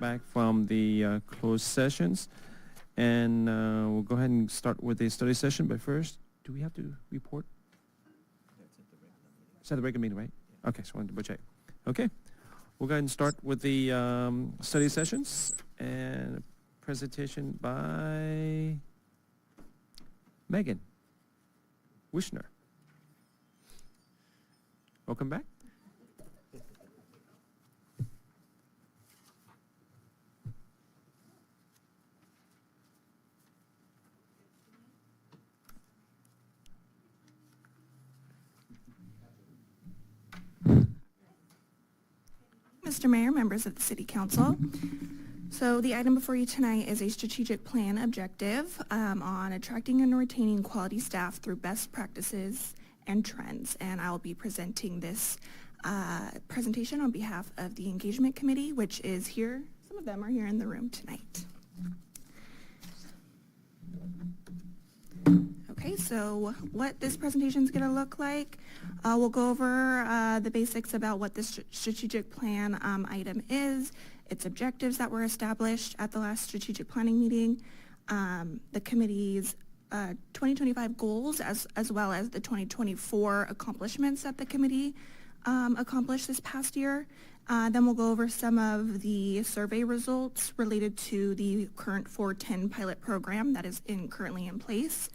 welcome back from the closed sessions. And we'll go ahead and start with the study session. But first, do we have to report? It's at the regular meeting, right? Okay, so I wanted to check. Okay, we'll go ahead and start with the study sessions and presentation by Megan Wishner. Welcome back. Mr. Mayor, members of the City Council. So the item before you tonight is a strategic plan objective on attracting and retaining quality staff through best practices and trends. And I'll be presenting this presentation on behalf of the Engagement Committee, which is here. Some of them are here in the room tonight. Okay, so what this presentation is going to look like, we'll go over the basics about what this strategic plan item is, its objectives that were established at the last strategic planning meeting, the committee's 2025 goals, as well as the 2024 accomplishments that the committee accomplished this past year. Then we'll go over some of the survey results related to the current 410 pilot program that is currently in place.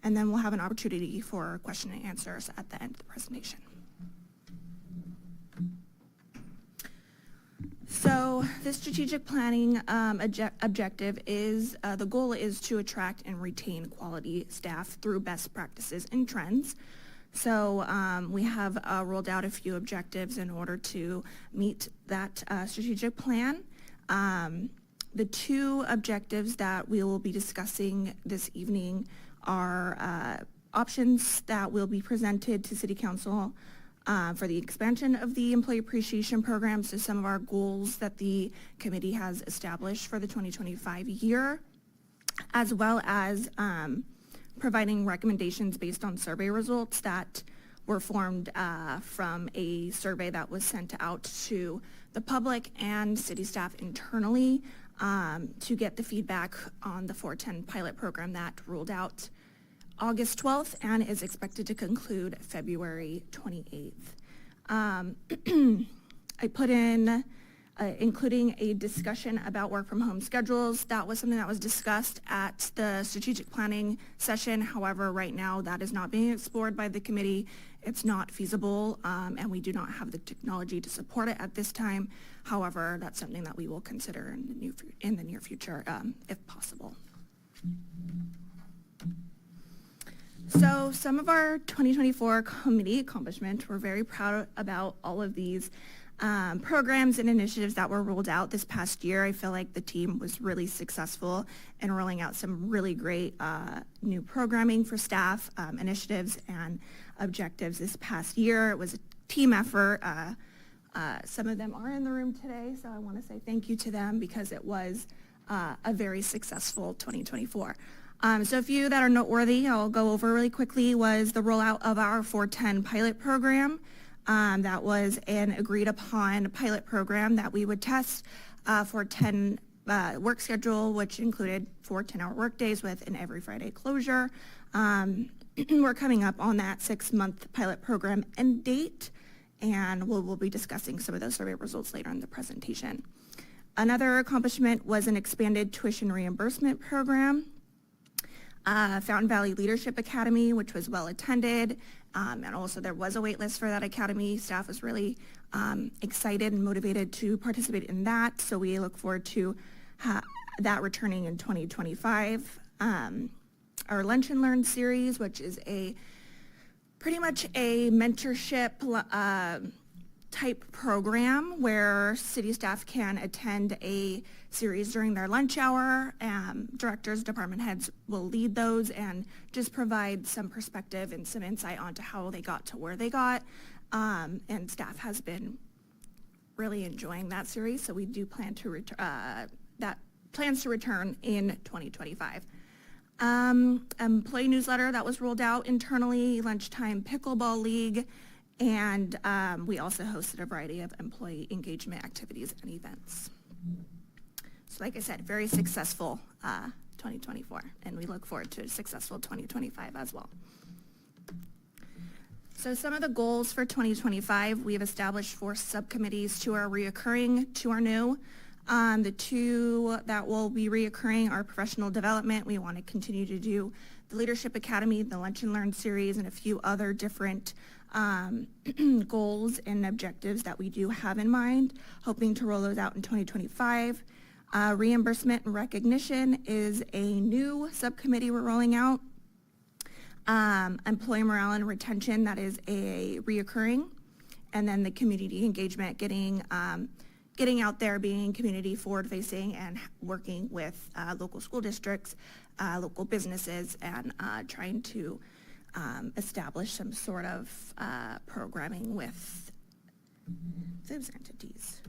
And then we'll have an opportunity for question and answers at the end of the presentation. So the strategic planning objective is, the goal is to attract and retain quality staff through best practices and trends. So we have rolled out a few objectives in order to meet that strategic plan. The two objectives that we will be discussing this evening are options that will be presented to City Council for the expansion of the Employee Appreciation Program, so some of our goals that the committee has established for the 2025 year, as well as providing recommendations based on survey results that were formed from a survey that was sent out to the public and city staff internally to get the feedback on the 410 pilot program that rolled out August 12th and is expected to conclude February 28th. I put in including a discussion about work from home schedules. That was something that was discussed at the strategic planning session. However, right now that is not being explored by the committee. It's not feasible, and we do not have the technology to support it at this time. However, that's something that we will consider in the near future, if possible. So some of our 2024 committee accomplishments, we're very proud about all of these programs and initiatives that were rolled out this past year. I feel like the team was really successful in rolling out some really great new programming for staff, initiatives and objectives this past year. It was a team effort. Some of them are in the room today, so I want to say thank you to them because it was a very successful 2024. So a few that are noteworthy, I'll go over really quickly, was the rollout of our 410 pilot program. That was an agreed upon pilot program that we would test for 10 work schedule, which included 4 10-hour work days with an every Friday closure. We're coming up on that 6-month pilot program end date, and we'll be discussing some of those survey results later in the presentation. Another accomplishment was an expanded tuition reimbursement program. Fountain Valley Leadership Academy, which was well attended, and also there was a wait list for that academy. Staff was really excited and motivated to participate in that, so we look forward to that returning in 2025. Our Lunch and Learn series, which is pretty much a mentorship type program where city staff can attend a series during their lunch hour. Directors, department heads will lead those and just provide some perspective and some insight onto how they got to where they got. And staff has been really enjoying that series, so we do plan to plans to return in 2025. Employee newsletter that was rolled out internally, lunchtime pickleball league, and we also hosted a variety of employee engagement activities and events. like I said, very successful 2024, and we look forward to a successful 2025 as well. So some of the goals for 2025, we have established 4 subcommittees, 2 are reoccurring, 2 are new. The 2 that will be reoccurring are professional development. We want to continue to do the Leadership Academy, the Lunch and Learn series, and a few other different goals and objectives that we do have in mind, hoping to roll those out in 2025. Reimbursement and recognition is a new subcommittee we're rolling out. Employee morale and retention, that is a reoccurring. And then the community engagement, getting out there, being community forward-facing and working with local school districts, local businesses, and trying to establish some sort of programming with those entities.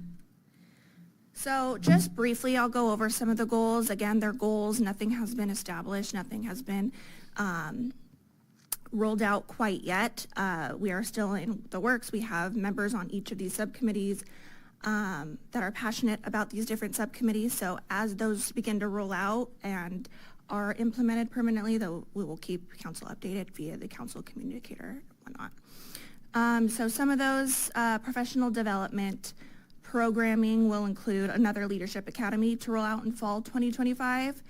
So just briefly, I'll go over some of the goals. Again, they're goals. Nothing has been established. Nothing has been rolled out quite yet. We are still in the works. We have members on each of these subcommittees that are passionate about these different subcommittees. So as those begin to roll out and are implemented permanently, though, we will keep council updated via the council communicator and whatnot. So some of those professional development programming will include another Leadership Academy to roll out in fall 2025,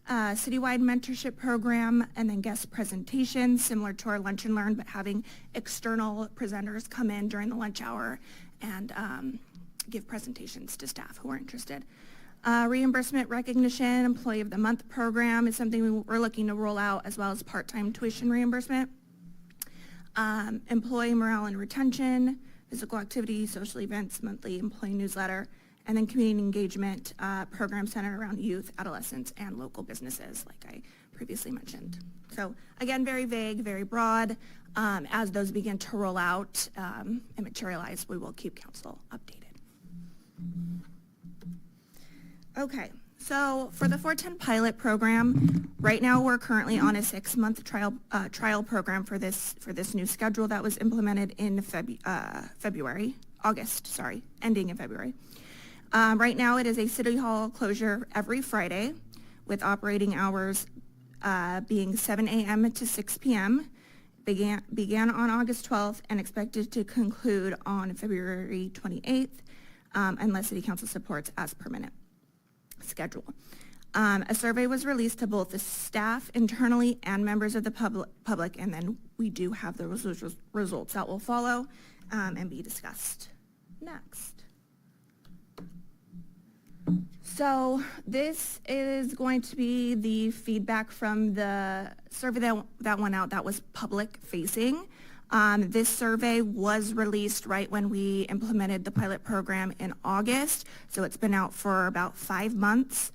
citywide mentorship program, and then guest presentations similar to our Lunch and Learn, but having external presenters come in during the lunch hour and give presentations to staff who are interested. Reimbursement recognition, Employee of the Month program is something we're looking to roll out, as well as part-time tuition reimbursement. Employee morale and retention, physical activity, social events, monthly employee newsletter, and then community engagement program centered around youth, adolescents, and local businesses, like I previously mentioned. So again, very vague, very broad. As those begin to roll out and materialize, we will keep council updated. Okay, so for the 410 pilot program, right now we're currently on a 6-month trial program for this new schedule that was implemented in August, ending in February. Right now it is a city hall closure every Friday, with operating hours being 7 a.m. to 6 p.m. Began on August 12th and expected to conclude on February 28th, unless City Council supports as permanent schedule. A survey was released to both the staff internally and members of the public, and then we do have the results that will follow and be discussed next. So this is going to be the feedback from the survey that went out that was public facing. This survey was released right when we implemented the pilot program in August, so it's been out for about 5 months.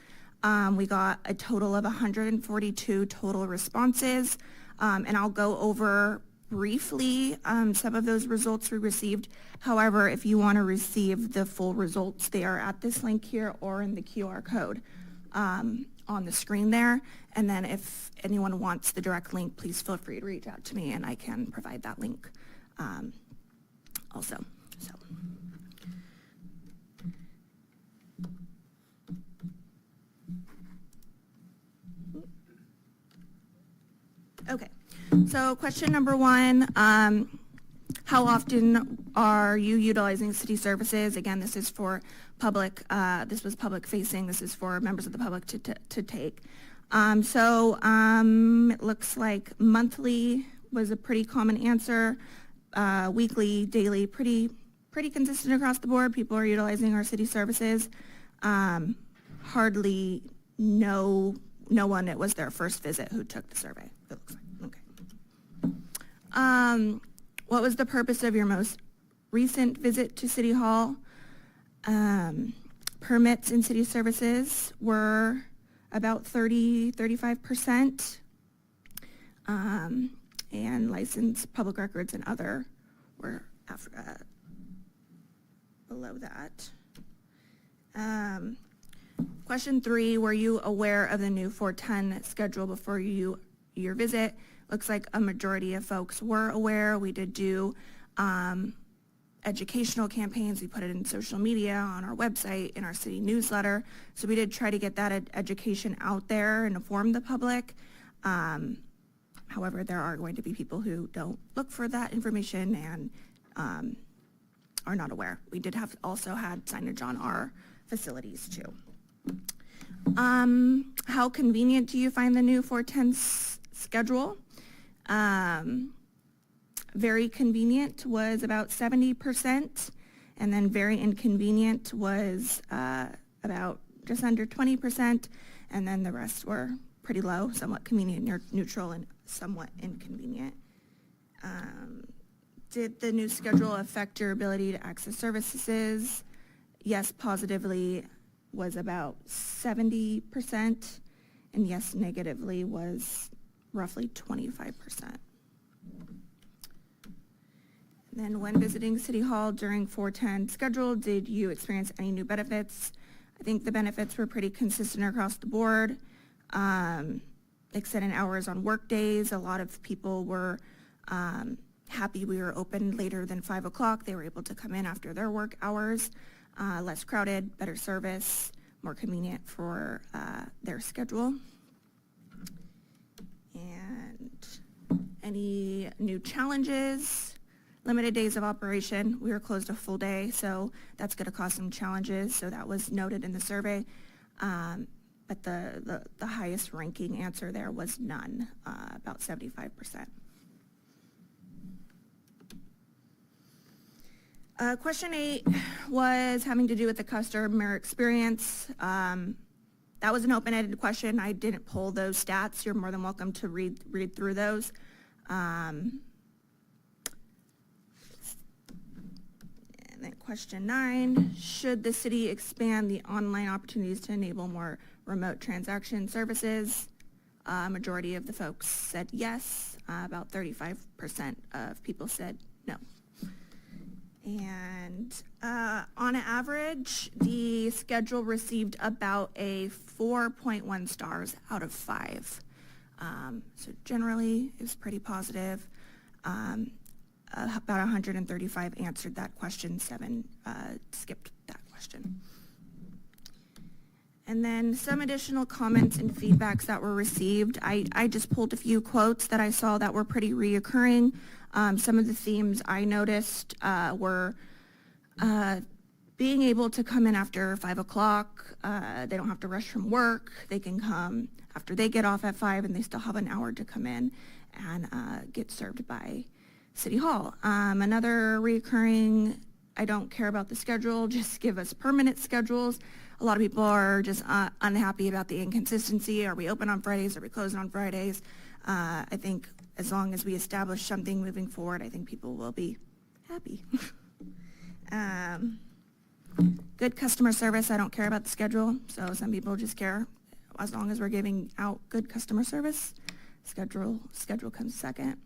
We got a total of 142 total responses, and I'll go over briefly some of those results we received. However, if you want to receive the full results, they are at this link here or in the QR code on the screen there. And then if anyone wants the direct link, please feel free to reach out to me and I can provide that link also. So. Okay, so question number 1, how often are you utilizing city services? Again, this is for public, this was public facing, this is for members of the public to take. It looks like monthly was a pretty common answer, weekly, daily, pretty consistent across the board. People are utilizing our city services. Hardly no one, it was their first visit who took the survey, it looks like. Okay. What was the purpose of your most recent visit to City Hall? Permits in city services were about 35%, and licensed public records and other were below that. Question 3, were you aware of the new 410 schedule before your visit? Looks like a majority of folks were aware. We did do educational campaigns. We put it in social media, on our website, in our city newsletter. So we did try to get that education out there and inform the public. However, there are going to be people who don't look for that information and are not aware. We did have also had signage on our facilities too. How convenient do you find the new 410 schedule? Very convenient was about 70%, and then very inconvenient was about just under 20%, and then the rest were pretty low, somewhat convenient, neutral, and somewhat inconvenient. Did the new schedule affect your ability to access services? Yes, positively was about 70%, and yes, negatively was roughly 25%. Then when visiting City Hall during 410 schedule, did you experience any new benefits? I think the benefits were pretty consistent across the board. Extended hours on work days. A lot of people were happy we were open later than 5 o'clock. They were able to come in after their work hours. Less crowded, better service, more convenient for their schedule. And any new challenges? Limited days of operation. We were closed a full day, so that's going to cause some challenges. So that was noted in the survey. But the highest ranking answer there was none, about 75%. Question 8 was having to do with the customer experience. That was an open-ended question. I didn't pull those stats. You're more than welcome to read through those. And then question 9, should the city expand the online opportunities to enable more remote transaction services? Majority of the folks said yes. About 35% of people said no. And on average, the schedule received about a 4.1 stars out of 5. So generally, it was pretty positive. About 135 answered that question, 7 skipped that question. And then some additional comments and feedbacks that were received. I just pulled a few quotes that I saw that were pretty reoccurring. Some of the themes I noticed were being able to come in after 5 o'clock. They don't have to rush from work. They can come after they get off at 5, and they still have an hour to come in and get served by City Hall. Another reoccurring, I don't care about the schedule, just give us permanent schedules. A lot of people are just unhappy about the inconsistency. Are we open on Fridays? Are we closing on Fridays? I think as long as we establish something moving forward, I think people will be happy. Good customer service. I don't care about the schedule. So some people just care. As long as we're giving out good customer service, schedule comes second.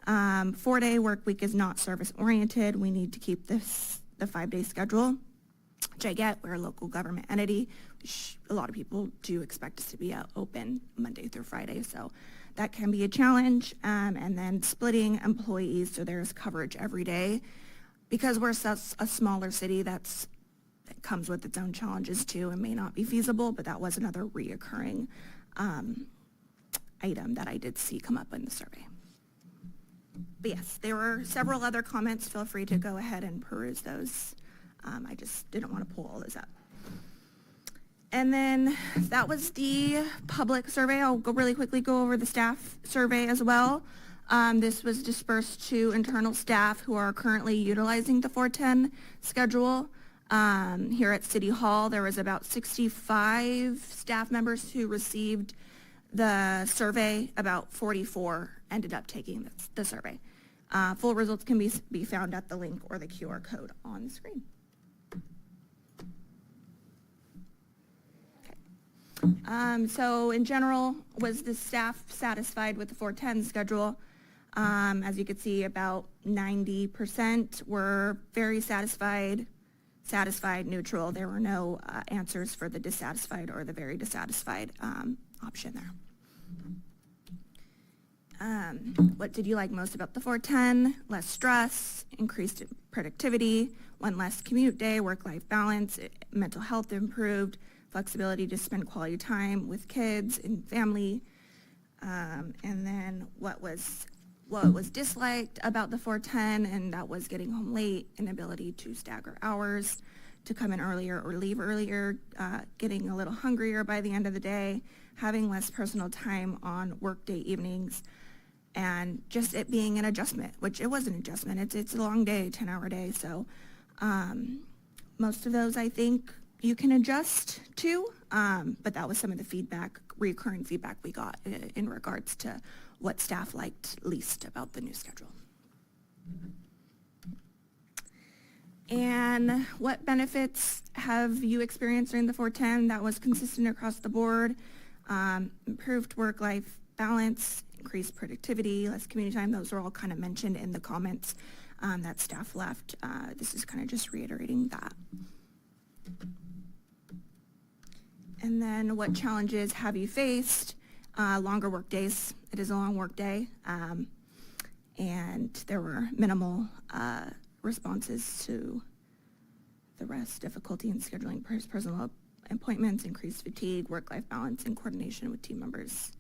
4-day work week is not service oriented. We need to keep the 5-day schedule, which I get. We're a local government entity. A lot of people do expect us to be open Monday through Friday, so that can be a challenge. And then splitting employees so there's coverage every day. Because we're a smaller city, that comes with its own challenges too and may not be feasible, but that was another reoccurring item that I did see come up in the survey. But yes, there were several other comments. Feel free to go ahead and peruse those. I just didn't want to pull all those up. And then that was the public survey. I'll really quickly go over the staff survey as well. This was dispersed to internal staff who are currently utilizing the 410 schedule. Here at City Hall, there was about 65 staff members who received the survey. About 44 ended up taking the survey. Full results can be found at the link or the QR code on the screen. Okay. So in general, was the staff satisfied with the 410 schedule? As you can see, about 90% were very satisfied, neutral. There were no answers for the dissatisfied or the very dissatisfied option there. What did you like most about the 410? Less stress, increased productivity, one less commute day, work-life balance, mental health improved, flexibility to spend quality time with kids and family. And then what was disliked about the 410, and that was getting home late, inability to stagger hours, to come in earlier or leave earlier, getting a little hungrier by the end of the day, having less personal time on workday evenings, and just it being an adjustment, which it was an adjustment. It's a long day, 10-hour day, so most of those I think you can adjust to, but that was some of the recurring feedback we got in regards to what staff liked least about the new schedule. And what benefits have you experienced during the 410? That was consistent across the board. Improved work-life balance, increased productivity, less community time. Those were all kind of mentioned in the comments that staff left. This is kind of just reiterating that. And then what challenges have you faced? Longer work days. It is a long work day. And there were minimal responses to the rest, difficulty in scheduling personal appointments, increased fatigue, work-life balance, and coordination with team members.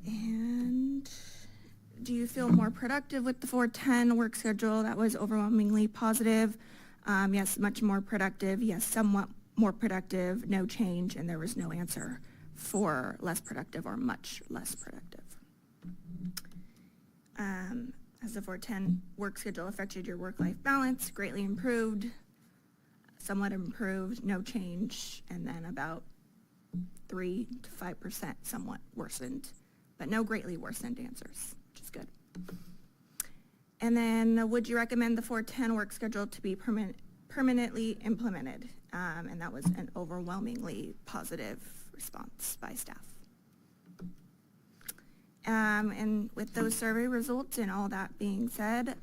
And do you feel more productive with the 410 work schedule? That was overwhelmingly positive. Yes, much more productive. Yes, somewhat more productive, no change, and there was no answer for less productive or much less productive. Has the 410 work schedule affected your work-life balance? Greatly improved, somewhat improved, no change, and then about 3 to 5% somewhat worsened, but no greatly worsened answers, which is good. And then would you recommend the 410 work schedule to be permanently implemented? And that was an overwhelmingly positive response by staff. And with those survey results and all that being said,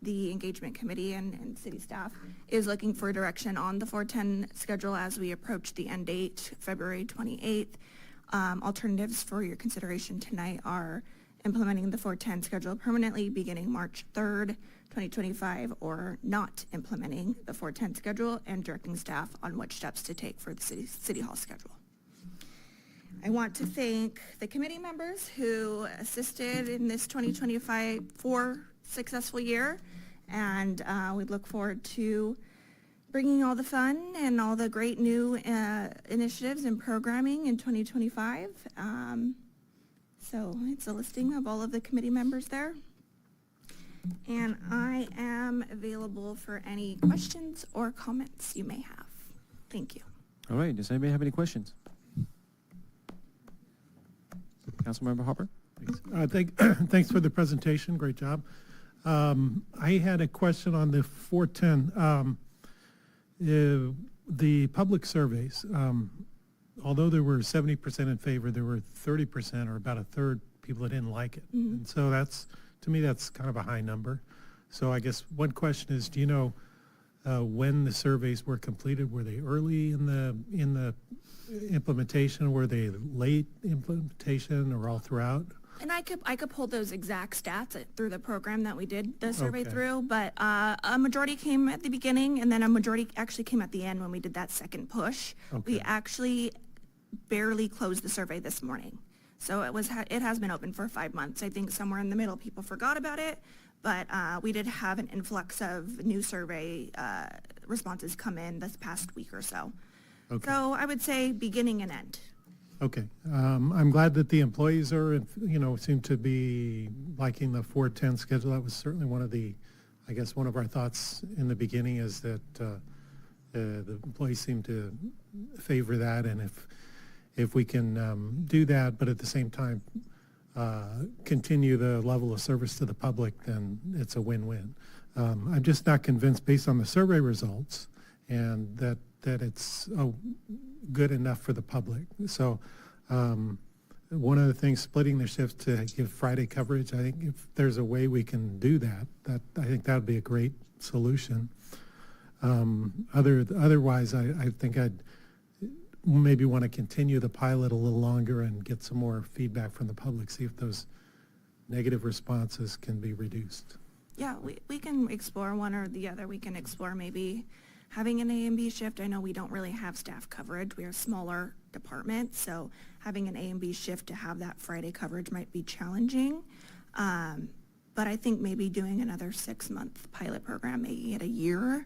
the engagement committee and city staff is looking for direction on the 410 schedule as we approach the end date, February 28th. Alternatives for your consideration tonight are implementing the 410 schedule permanently beginning March 3rd, 2025, or not implementing the 410 schedule and directing staff on which steps to take for the city hall schedule. I want to thank the committee members who assisted in this 2025 successful year, and we look forward to bringing all the fun and all the great new initiatives and programming in 2025. So it's a listing of all of the committee members there. And I am available for any questions or comments you may have. Thank you. All right, does anybody have any questions? Councilmember Hopper? Thanks for the presentation. Great job. I had a question on the 410. The public surveys, although there were 70% in favor, there were 30% or about a third people that didn't like it. Mm-hmm. And so to me, that's kind of a high number. So I guess one question is, do you know when the surveys were completed? Were they early in the implementation? Were they late implementation or all throughout? And I could pull those exact stats through the program that we did the survey through, but a majority came at the beginning, and then a majority actually came at the end when we did that second push. Okay. We actually barely closed the survey this morning. So it has been open for 5 months. I think somewhere in the middle people forgot about it, but we did have an influx of new survey responses come in this past week or so. Okay. So I would say beginning and end. Okay. I'm glad that the employees are, seem to be liking the 410 schedule. That was certainly one of our thoughts in the beginning is that the employees seem to favor that. And if we can do that, but at the same time continue the level of service to the public, then it's a win-win. I'm just not convinced based on the survey results and that it's good enough for the public. So one of the things, splitting the shifts to give Friday coverage, I think if there's a way we can do that I think that would be a great solution. Otherwise, I think maybe want to continue the pilot a little longer and get some more feedback from the public, see if those negative responses can be reduced. Yeah, we can explore one or the other. We can explore maybe having an A and B shift. I know we don't really have staff coverage. We're a smaller department, so having an A and B shift to have that Friday coverage might be challenging. But I think maybe doing another 6-month pilot program, making it a year,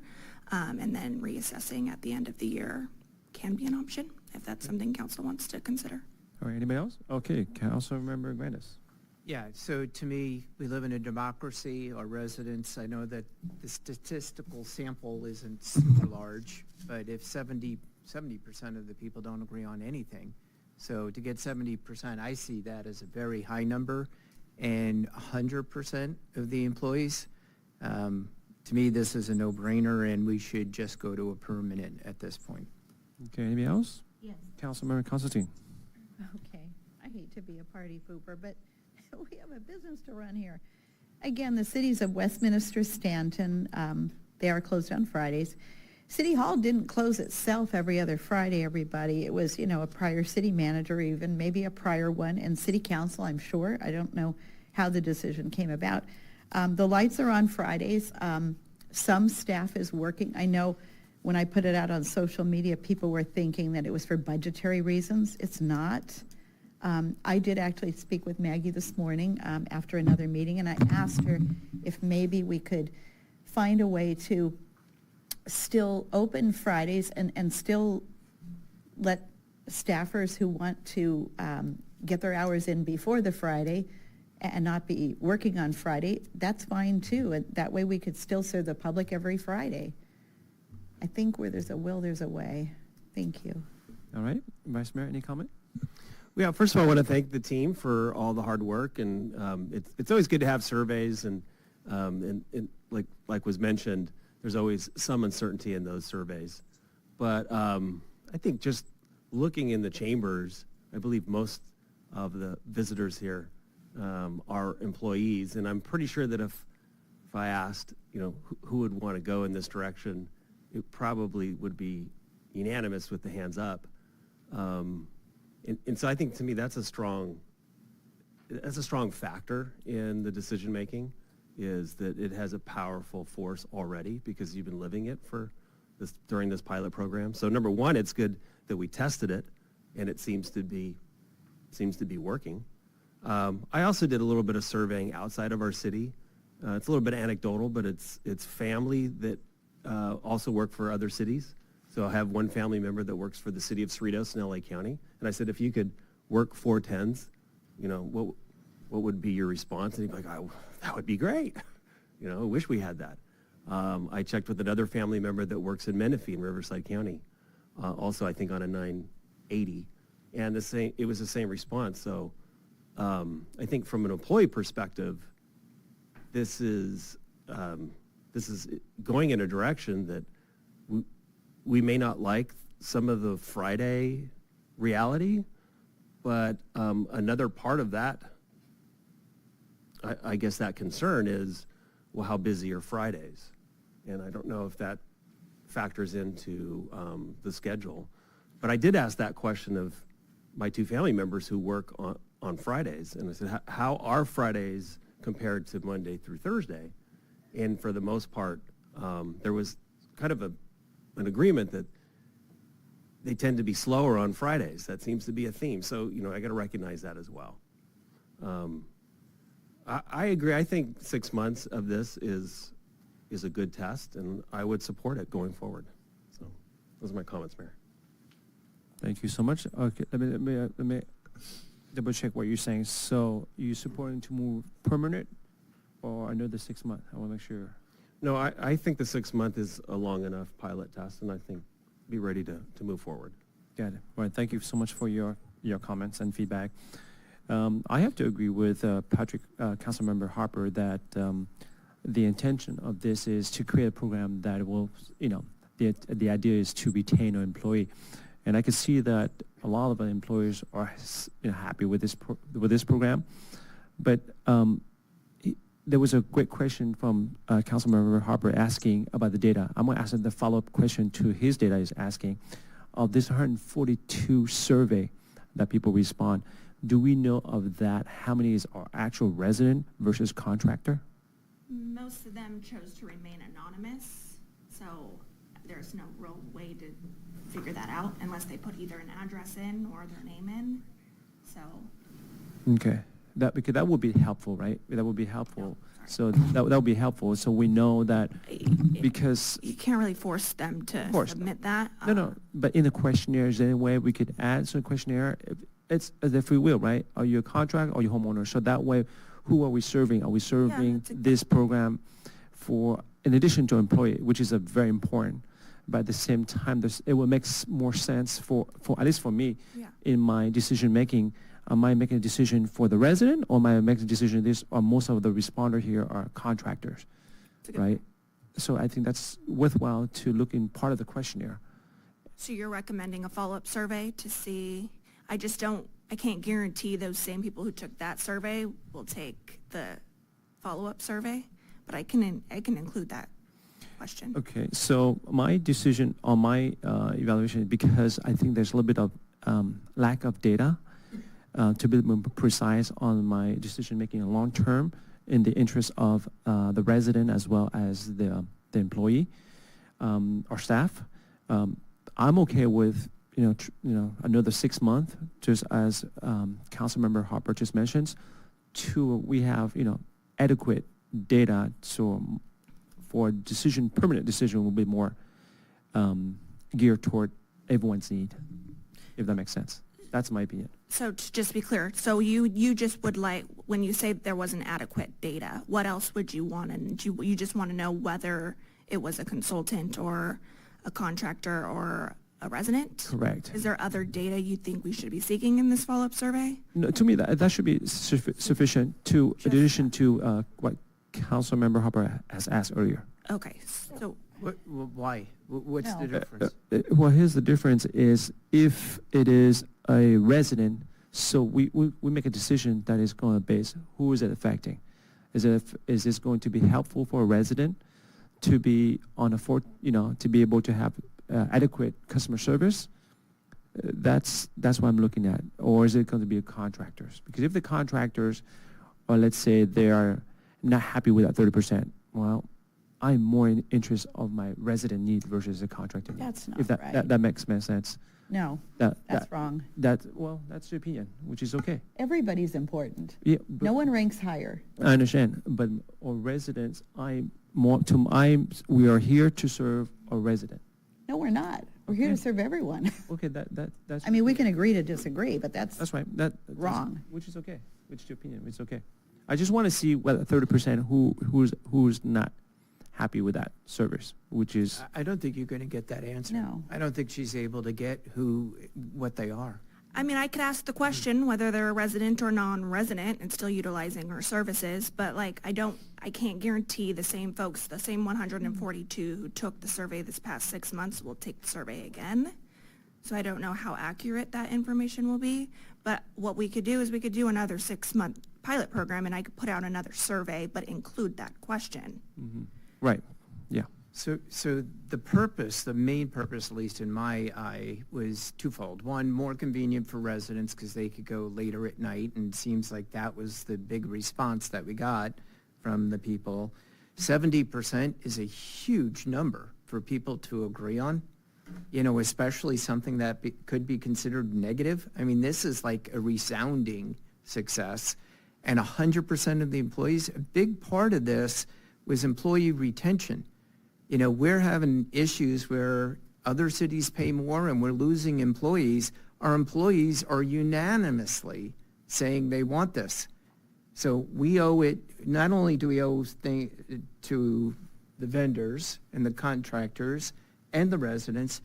and then reassessing at the end of the year can be an option, if that's something council wants to consider. All right, anybody else? Okay, Councilmember Grandis. Yeah, so to me, we live in a democracy. Our residents, I know that the statistical sample isn't super large, but if 70% of the people don't agree on anything, so to get 70%, I see that as a very high number, and 100% of the employees, to me, this is a no-brainer, and we should just go to a permanent at this point. Okay, anybody else? Yes. Councilmember Constantine. Okay. I hate to be a party pooper, but we have a business to run here. Again, the cities of Westminster, Stanton, they are closed on Fridays. City Hall didn't close itself every other Friday, everybody. It was, a prior city manager, even maybe a prior one, and city council, I'm sure. I don't know how the decision came about. The lights are on Fridays. Some staff is working. I know when I put it out on social media, people were thinking that it was for budgetary reasons. It's not. I did actually speak with Maggie this morning after another meeting, and I asked her if maybe we could find a way to still open Fridays and still let staffers who want to get their hours in before the Friday and not be working on Friday. That's fine too, and that way we could still serve the public every Friday. I think where there's a will, there's a way. Thank you. All right, Vice Mayor, any comment? Yeah, first of all, I want to thank the team for all the hard work, and it's always good to have surveys, and like was mentioned, there's always some uncertainty in those surveys. But I think just looking in the chambers, I believe most of the visitors here are employees, and I'm pretty sure that if I asked, who would want to go in this direction, it probably would be unanimous with the hands up. And so I think, to me, that's a strong factor in the decision making, is that it has a powerful force already because you've been living it during this pilot program. So number one, it's good that we tested it, and it seems to be working. I also did a little bit of surveying outside of our city. It's a little bit anecdotal, but it's family that also work for other cities. So I have one family member that works for the city of Cerritos in LA County. And I said, if you could work 4 10s, what would be your response? And he'd be like, oh, that would be great. I wish we had that. I checked with another family member that works in Menifee in Riverside County, also I think on a 980. And it was the same response. So I think from an employee perspective, this is going in a direction that we may not like some of the Friday reality, but another part of that, I guess that concern is, well, how busy are Fridays? And I don't know if that factors into the schedule. But I did ask that question of my 2 family members who work on Fridays. And I said, how are Fridays compared to Monday through Thursday? And for the most part, there was kind of an agreement that they tend to be slower on Fridays. That seems to be a theme. So, I got to recognize that as well. I agree. I think 6 months of this is a good test, and I would support it going forward. So those are my comments, Mayor. Thank you so much. Okay, let me double check what you're saying. So you supporting to move permanent or another 6 months? I want to make sure. No, I think the 6 month is a long enough pilot test, and I think be ready to move forward. Got it. All right. Thank you so much for your comments and feedback. I have to agree with Councilmember Harper that the intention of this is to create a program that will, the idea is to retain an employee. And I can see that a lot of the employers are happy with this program. But there was a great question from Councilmember Harper asking about the data. I'm going to ask the follow-up question to his data is asking. of this 142 survey that people respond, do we know of that how many is our actual resident versus contractor? Most of them chose to remain anonymous, so there's no real way to figure that out unless they put either an address in or their name in. So, Okay, because that would be helpful, right? That would be helpful. No, So that would be helpful. So we know that because you can't really force them to course. submit that. no, but in the questionnaire, is there any way we could add to the questionnaire? It's the free will, right? Are you a contract or you homeowner? So that way, who are we serving? Are we serving that's a- this program for, in addition to employee, which is a very important, but at the same time, it will make more sense for at least for me, Yeah. in my decision making. Am I making a decision for the resident, or am I making a decision or most of the responder here are contractors, It's a good right? point. So I think that's worthwhile to look in part of the questionnaire. So you're recommending a follow-up survey to see, I can't guarantee those same people who took that survey will take the follow-up survey, but I can include that question. Okay, so my decision on my evaluation, because I think there's a little bit of lack of data to be more precise on my decision making in long term in the interest of the resident as well as the employee or staff. I'm okay with another 6 months, just as Councilmember Harper just mentions, we have adequate data so for permanent decision will be more geared toward everyone's need, if that makes sense. That's my opinion. So to just be clear, so you just would like, when you say there wasn't adequate data, what else would you want? And you just want to know whether it was a consultant or a contractor or a resident? Correct. Is there other data you think we should be seeking in this follow-up survey? No, to me, that should be sufficient in addition to what Councilmember Harper has asked earlier. Okay, so Why? What's the No. difference? Well, here's the difference is if it is a resident, so we make a decision that is going to base who is it affecting. Is this going to be helpful for a resident to be to be able to have adequate customer service? That's what I'm looking at. Or is it going to be contractors? Because if the contractors, or let's say they are not happy with that 30%, well, I'm more in interest of my resident need versus the contractor need. That's not if that, right. that makes sense. No, That's wrong. that's your opinion, which is okay. Everybody's important. Yeah, No one ranks higher. I understand, but our residents, we are here to serve a resident. No, we're not. We're here to Okay. serve everyone. Okay, that's. I mean, we can agree to disagree, but That's right. That's wrong. Which is okay. Which is your opinion. It's okay. I just want to see whether 30% who's not happy with that service, which is I don't think you're going to get that answer. No. I don't think she's able to get what they are. I mean, I could ask the question whether they're a resident or non-resident and still utilizing our services, but I can't guarantee the same folks, the same 142 who took the survey this past 6 months will take the survey again. So I don't know how accurate that information will be, but what we could do is we could do another 6-month pilot program and I could put out another survey, but include that question. right. Yeah. So the main purpose, at least in my eye, was twofold. One, more convenient for residents because they could go later at night, and it seems like that was the big response that we got from the people. 70% is a huge number for people to agree on, especially something that could be considered negative. I mean, this is like a resounding success. And 100% of the employees, a big part of this was employee retention. We're having issues where other cities pay more and we're losing employees. Our employees are unanimously saying they want this. So we owe it, not only do we owe to the vendors and the contractors and the residents,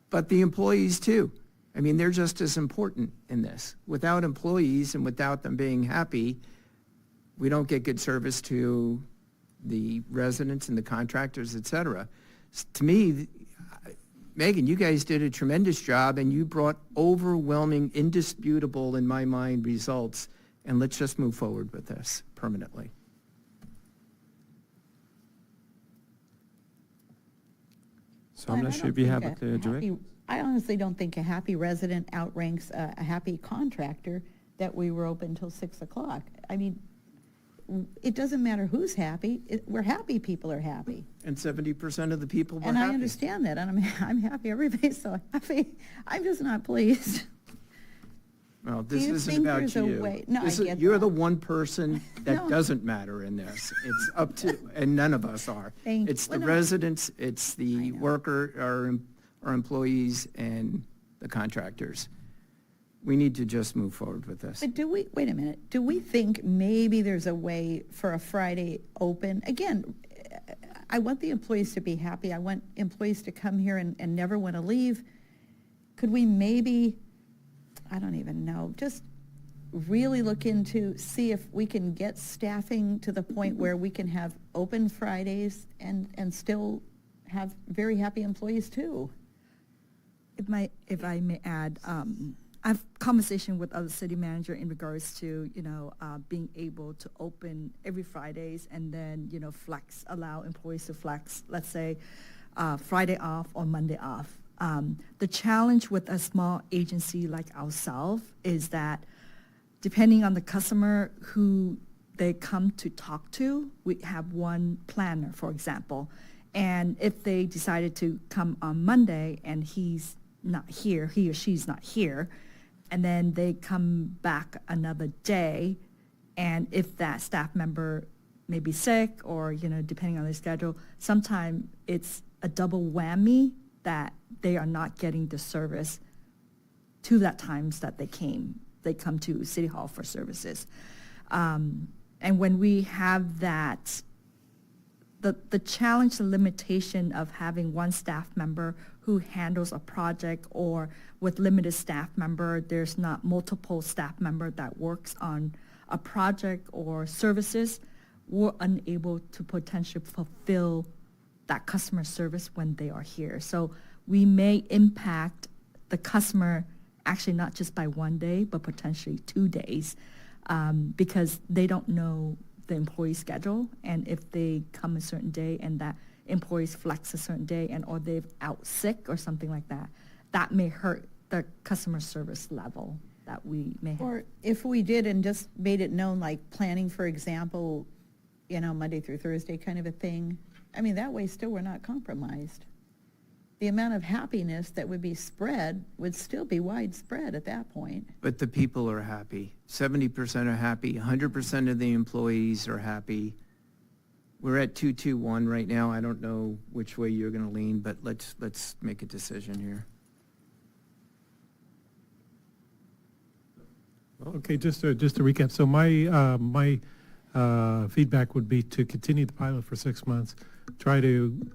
but the employees too. I mean, they're just as important in this. Without employees and without them being happy, we don't get good service to the residents and the contractors, et cetera. To me, Megan, you guys did a tremendous job and you brought overwhelming, indisputable, in my mind, results. And let's just move forward with this permanently. So I'm not sure if you have a clear direct. I honestly don't think a happy resident outranks a happy contractor that we were open till 6 o'clock. I mean, it doesn't matter who's happy. We're happy people are happy. And 70% of the people were And happy. I understand that, and I'm happy. Everybody's so happy. I'm just not pleased. Well, this you isn't think about there's a you. way- No, I get You're that. the one person that No. doesn't matter in this. It's up to, and none of us are. Thank- It's the well, no. residents, it's I the know. worker, our employees, and the contractors. We need to just move forward with this. But wait a minute, do we think maybe there's a way for a Friday open? Again, I want the employees to be happy. I want employees to come here and never want to leave. Could we maybe, I don't even know, just really look into, see if we can get staffing to the point where we can have open Fridays and still have very happy employees too? If I may add, I've conversation with other city manager in regards to, being able to open every Fridays and then, allow employees to flex, let's say, Friday off or Monday off. The challenge with a small agency like ourselves is that depending on the customer who they come to talk to, we have one planner, for example. And if they decided to come on Monday and he's not here, he or she's not here, and then they come back another day, and if that staff member may be sick or, depending on their schedule, sometimes it's a double whammy that they are not getting the service to that times that they come to City Hall for services. And when we have that, the challenge, the limitation of having one staff member who handles a project, or with limited staff member, there's not multiple staff member that works on a project or services, we're unable to potentially fulfill that customer service when they are here. So we may impact the customer actually not just by one day, but potentially 2 days, because they don't know the employee schedule, and if they come a certain day and that employees flex a certain day, and or they've out sick or something like that, that may hurt the customer service level that we may have. Or if we did and just made it known, like planning, for example, Monday through Thursday kind of a thing, I mean, that way still we're not compromised. The amount of happiness that would be spread would still be widespread at that point. But the people are happy. 70% are happy. 100% of the employees are happy. We're at 2-2-1 right now. I don't know which way you're going to lean, but let's make a decision here. Okay, just to recap, so my feedback would be to continue the pilot for 6 months, try to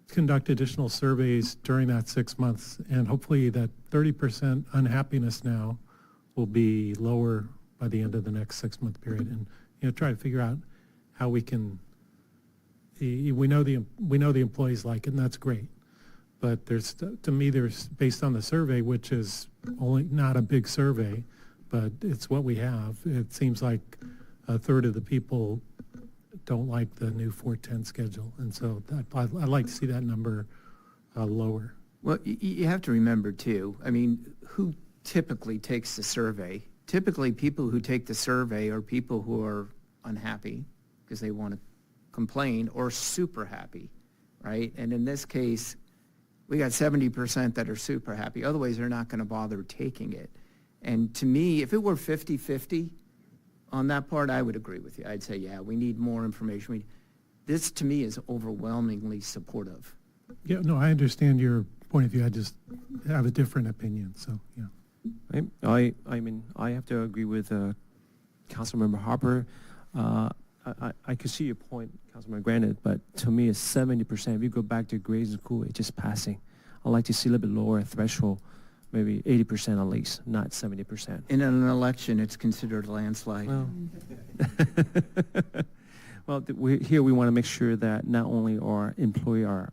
conduct additional surveys during that 6 months, and hopefully that 30% unhappiness now will be lower by the end of the next 6-month period, and try to figure out how we can. We know the employees like it, and that's great. But there's, to me, there's, based on the survey, which is only not a big survey, but it's what we have, it seems like a third of the people don't like the new 410 schedule. And so I'd like to see that number lower. Well, you have to remember, too, I mean, who typically takes the survey? Typically, people who take the survey are people who are unhappy because they want to complain, or super happy, right? And in this case, we got 70% that are super happy. Otherwise, they're not going to bother taking it. And to me, if it were 50-50 on that part, I would agree with you. I'd say, yeah, we need more information. This, to me, is overwhelmingly supportive. Yeah, no, I understand your point of view. I just have a different opinion, so, yeah. I mean, I have to agree with Councilmember Harper. I could see your point, Councilmember Granite, but to me it's 70%. If you go back to grades in school, it's just passing. I'd like to see a little bit lower threshold, maybe 80% at least, not 70%. In an election, it's considered a landslide. Well, well, here we want to make sure that not only our employee, our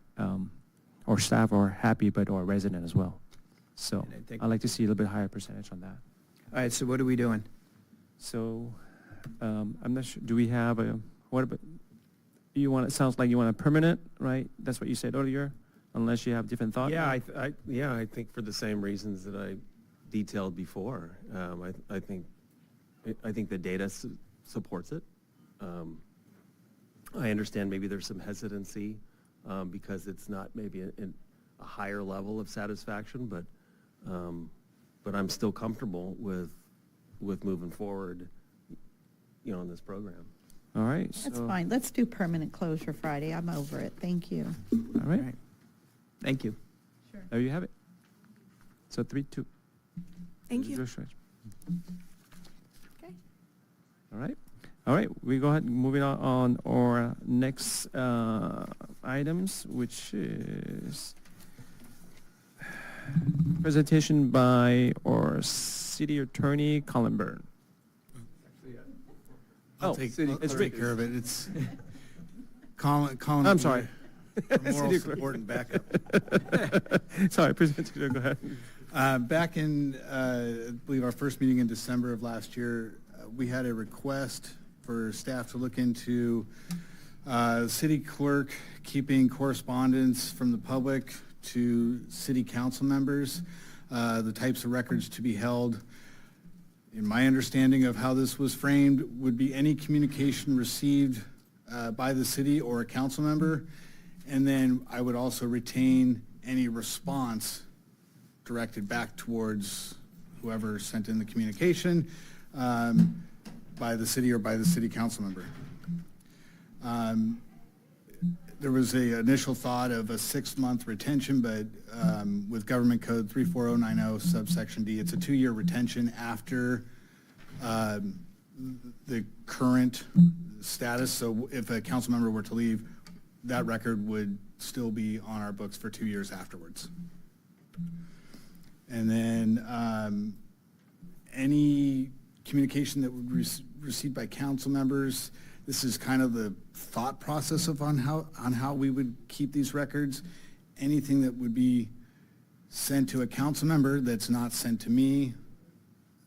staff are happy, but our resident as well. So And I think- I'd like to see a little bit higher percentage on that. All right, so what are we doing? So I'm not sure, do we have what about, it sounds like you want a permanent, right? That's what you said earlier. unless you have different thought. Yeah, I think for the same reasons that I detailed before. I think the data supports it. I understand maybe there's some hesitancy because it's not maybe a higher level of satisfaction, but I'm still comfortable with moving forward, in this program. All right. That's so- fine. Let's do permanent closure Friday. I'm over it. Thank you. All right. Thank you. Sure. There you have it. So 3-2. Thank you. Joshua. Okay. All right. All right. We go ahead and moving on our next items, which is presentation by our city attorney, Colin Byrne. I'll take it's take care of it. It's Colin. I'm sorry. Moral City support and backup. Sorry, presentation. Go ahead. Back in, I believe our first meeting in December of last year, we had a request for staff to look into city clerk keeping correspondence from the public to city council members, the types of records to be held. In my understanding of how this was framed, would be any communication received by the city or a council member, and then I would also retain any response directed back towards whoever sent in the communication by the city or by the city council member. There was a initial thought of a 6-month retention, but with Government Code 34090 subsection D, it's a 2-year retention after the current status. So if a council member were to leave, that record would still be on our books for 2 years afterwards. And then any communication that would be received by council members, this is kind of the thought process of on how we would keep these records. Anything that would be sent to a council member that's not sent to me,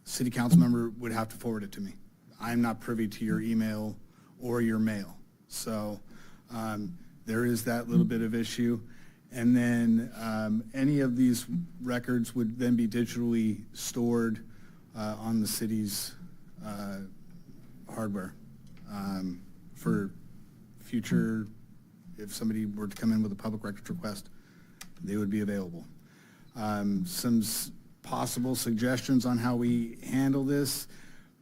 city council member would have to forward it to me. I'm not privy to your email or your mail. So there is that little bit of issue. And then any of these records would then be digitally stored on the city's hardware for future, if somebody were to come in with a public records request, they would be available. Some possible suggestions on how we handle this.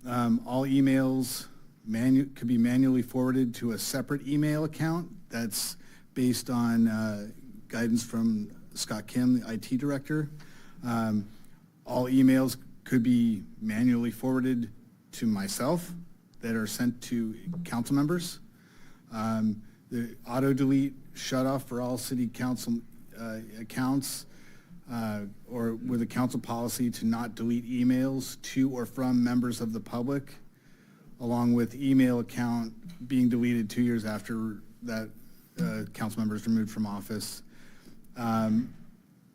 All emails could be manually forwarded to a separate email account that's based on guidance from Scott Kim, the IT director. All emails could be manually forwarded to myself that are sent to council members. The auto-delete shut-off for all city council accounts or with a council policy to not delete emails to or from members of the public, along with email account being deleted 2 years after that council member is removed from office.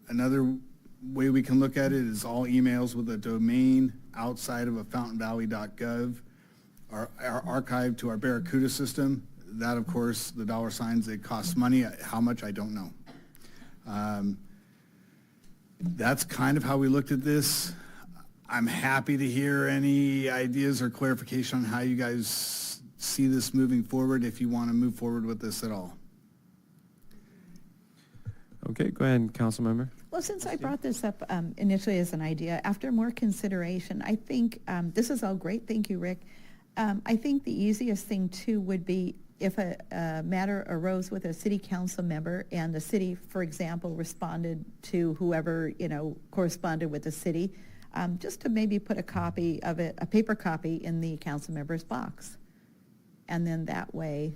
Another way we can look at it is all emails with a domain outside of a fountainvalley.gov are archived to our Barracuda system. That, of course, the dollar signs, it costs money. How much, I don't know. That's kind of how we looked at this. I'm happy to hear any ideas or clarification on how you guys see this moving forward, if you want to move forward with this at all. Okay, go ahead, council member. Well, since I brought this up initially as an idea, after more consideration, I think this is all great. Thank you, Rick. I think the easiest thing, too, would be if a matter arose with a city council member and the city, for example, responded to whoever, corresponded with the city, just to maybe put a copy of it, a paper copy in the council member's box. And then that way,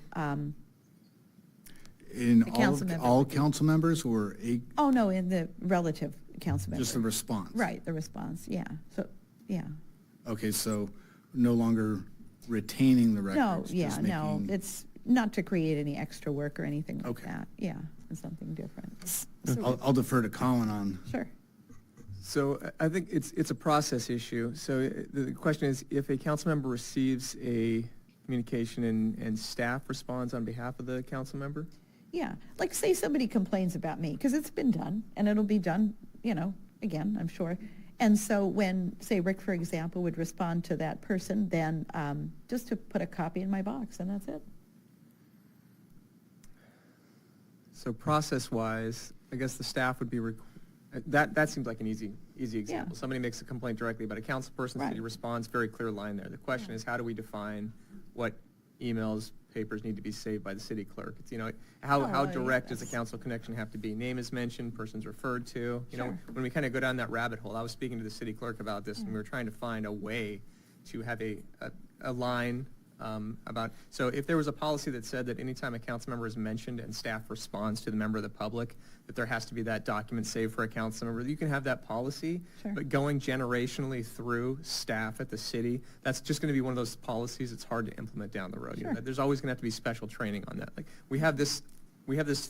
In council all member. council members or oh, no, in the relative council member. just the response? Right, the response, yeah. So, yeah. Okay, so no longer retaining the No, records? yeah, just no, making- it's not to create any extra work or anything like Okay. that. Yeah, it's something different. I'll defer to Colin on. Sure. So I think it's a process issue. So the question is, if a council member receives a communication and staff responds on behalf of the council member? Yeah, like say somebody complains about me, because it's been done, and it'll be done, again, I'm sure. And so when, say, Rick, for example, would respond to that person, then just to put a copy in my box, and that's it. So process-wise, I guess the staff would be, that seems like an easy example. Yeah. Somebody makes a complaint directly about a council person, Right. city responds, very clear line there. The question Yeah. is, how do we define what emails, papers need to be saved by the city clerk? It's, how yeah, direct does a that's- council connection have to be? Name is mentioned, person's referred to. Sure. When we kind of go down that rabbit hole, I was speaking to the city clerk about this, and we Mm. were trying to find a way to have a line about, so if there was a policy that said that anytime a council member is mentioned and staff responds to the member of the public, that there has to be that document saved for a council member, you can have that policy, Sure. but going generationally through staff at the city, that's just going to be one of those policies that's hard to implement down the road. Sure. There's always going to have to be special training on that. Like, we have this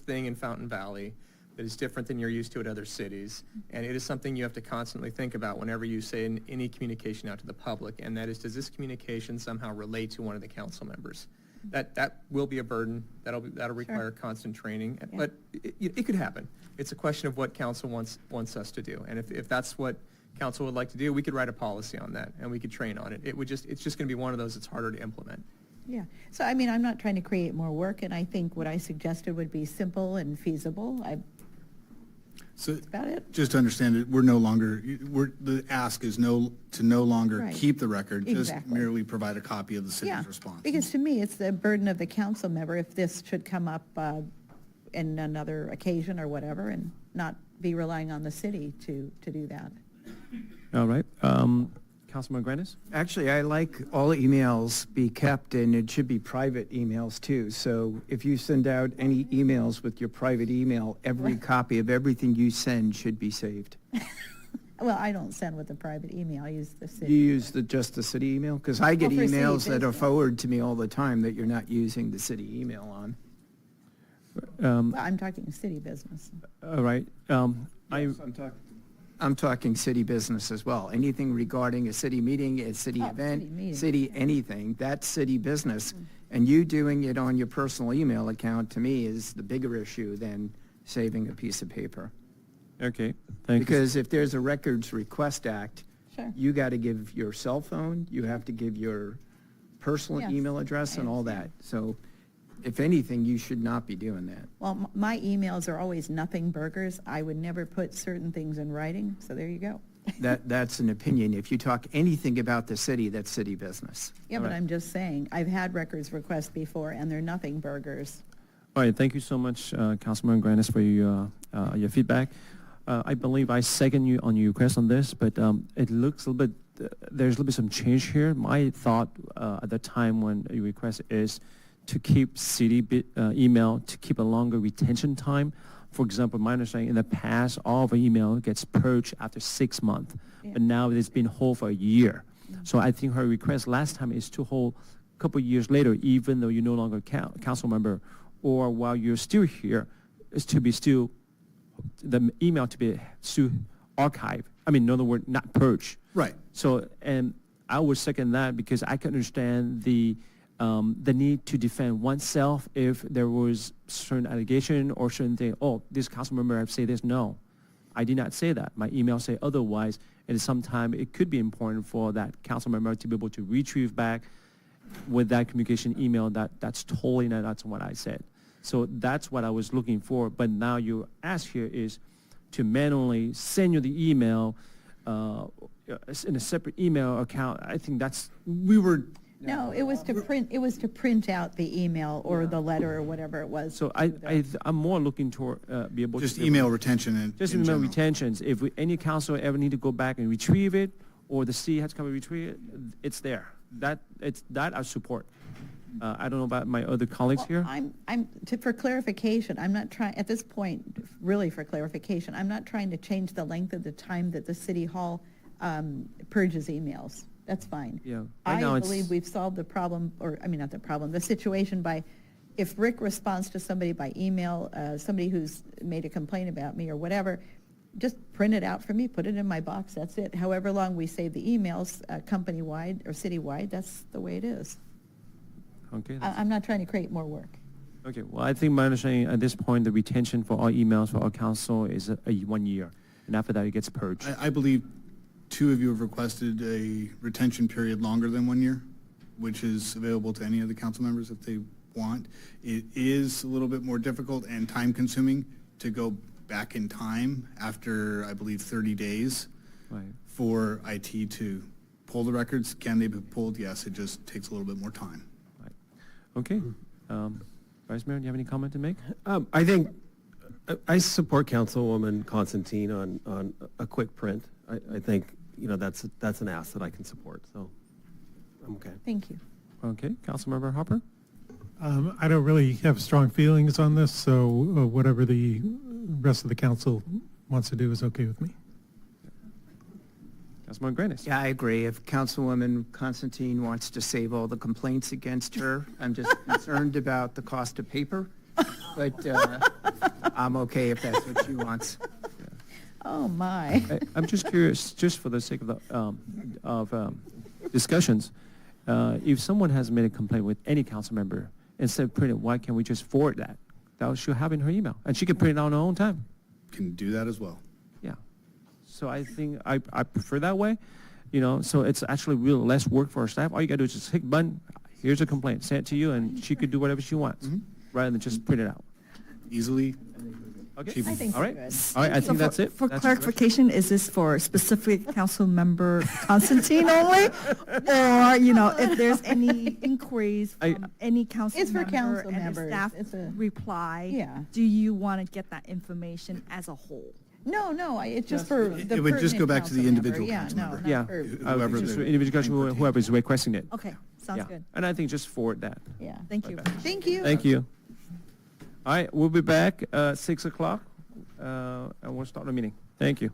thing in Fountain Valley that is different than you're used to at other cities, and it is something you have to constantly think about whenever you say any communication out to the public, and that is, does this communication somehow relate to one of the council members? That will be a burden, that'll require constant training, Yeah. but it could happen. It's a question of what council wants us to do, and if that's what council would like to do, we could write a policy on that, and we could train on it. It's just going to be one of those that's harder to implement. Yeah, so I mean, I'm not trying to create more work, and I think what I suggested would be simple and feasible. So That's about it. just to understand it, the ask is to no longer Right. keep the record, just Exactly. merely provide a copy of the city's Yeah, response. because to me, it's the burden of the council member if this should come up in another occasion or whatever, and not be relying on the city to do that. All right. Councilman Grandis? Actually, I like all emails be kept, and it should be private emails too. So if you send out any emails with your private email, every copy of everything you send should be saved. Well, I don't send with a private email, I use the You city. use just the city email? Because I get Well, for city emails that are business. forwarded to me all the time that you're not using the city email on. Well, I'm talking city business. All right. I'm talking city business as well. Anything regarding a city meeting, a city Oh, event, city meeting. city anything, that's city business. And you doing it on your personal email account, to me, is the bigger issue than saving a piece of paper. Okay, thank you. Because if there's a Records Request Act, Sure. you got to give your cell phone, you have to give your personal Yes, email address I and all that. So if anything, you should not be doing that. Well, my emails are always nothing burgers. I would never put certain things in writing, so there you go. That's an opinion. If you talk anything about the city, that's city business. Yeah, All but right. I'm just saying, I've had records requests before, and they're nothing burgers. All right, thank you so much, Councilman Grandis, for your feedback. I believe I second you on your request on this, but it looks a little bit, there's a little bit some change here. My thought at the time when you request is to keep city email, to keep a longer retention time. For example, my understanding, in the past, all of our email gets purged after 6 months, Yeah. but now it's been hold for a year. So I think her request last time is to hold a couple of years later, even though you're no longer council member, or while you're still here, is to be still, the email to be still archived. I mean, in other words, not purged. Right. So, and I would second that because I can understand the need to defend oneself if there was certain allegation or certain thing. Oh, this council member have said this. No, I did not say that. My email say otherwise. And sometimes it could be important for that council member to be able to retrieve back with that communication email that's totally not that's what I said. So that's what I was looking for. But now your ask here is to manually send you the email in a separate email account. I think No, it was to print out the email or the letter or whatever it was. so I'm more looking toward be able Just to email retention in just in email general. retentions. If any council ever need to go back and retrieve it, or the city has to come and retrieve it, it's there. That I support. I don't know about my other colleagues here. For clarification, I'm not trying, at this point, really for clarification, I'm not trying to change the length of the time that the city hall purges emails. That's fine. Yeah, right now I it's- believe we've solved the problem, or, I mean, not the problem, the situation by, if Rick responds to somebody by email, somebody who's made a complaint about me or whatever, just print it out for me, put it in my box, that's it. However long we save the emails, company-wide or citywide, that's the way it is. Okay. I'm not trying to create more work. Okay, well, I think my understanding at this point, the retention for all emails for all council is 1 year, and after that, it gets purged. I believe two of you have requested a retention period longer than 1 year, which is available to any of the council members if they want. It is a little bit more difficult and time-consuming to go back in time after, I believe, 30 days Right. for IT to pull the records. Can they be pulled? Yes, it just takes a little bit more time. Right. Okay. Vice Mayor, do you have any comment to make? I think, I support Councilwoman Constantine on a quick print. I think, that's an ask that I can support, so I'm okay. Thank you. Okay, Councilmember Harper? I don't really have strong feelings on this, so whatever the rest of the council wants to do is okay with me. Councilmember Grandis? Yeah, I agree. If Councilwoman Constantine wants to save all the complaints against her, I'm just concerned about the cost of paper, but I'm okay if that's what she wants. Oh, my. I'm just curious, just for the sake of the discussions, if someone has made a complaint with any council member, instead of printing it, why can't we just forward that? That she'll have in her email, and she can print it out on her own time. Can do that as well. Yeah. So I think I prefer that way, so it's actually real less work for our staff. All you gotta do is just hit button, here's a complaint, send it to you, and she could do whatever she wants, rather than just print it out. Easily. Okay. Cheap. I think All so right. good. All right, I So think that's it. For That's clarification, is this for specific council member Constantine only? Or, if there's any inquiries from any council It's for member council and the members. staff It's a- reply, Yeah. do you want to get that information as a whole? No, it's just for the It would just go pertinent back to the council member. individual Yeah, council no, member. not Yeah. for- Whoever Just the individual, thing whoever is requesting it. Okay, sounds Yeah. good. And I think just forward that. Yeah. Thank you. Thank you. Thank you. All right, we'll be back 6 o'clock, and we'll start the meeting. Thank you.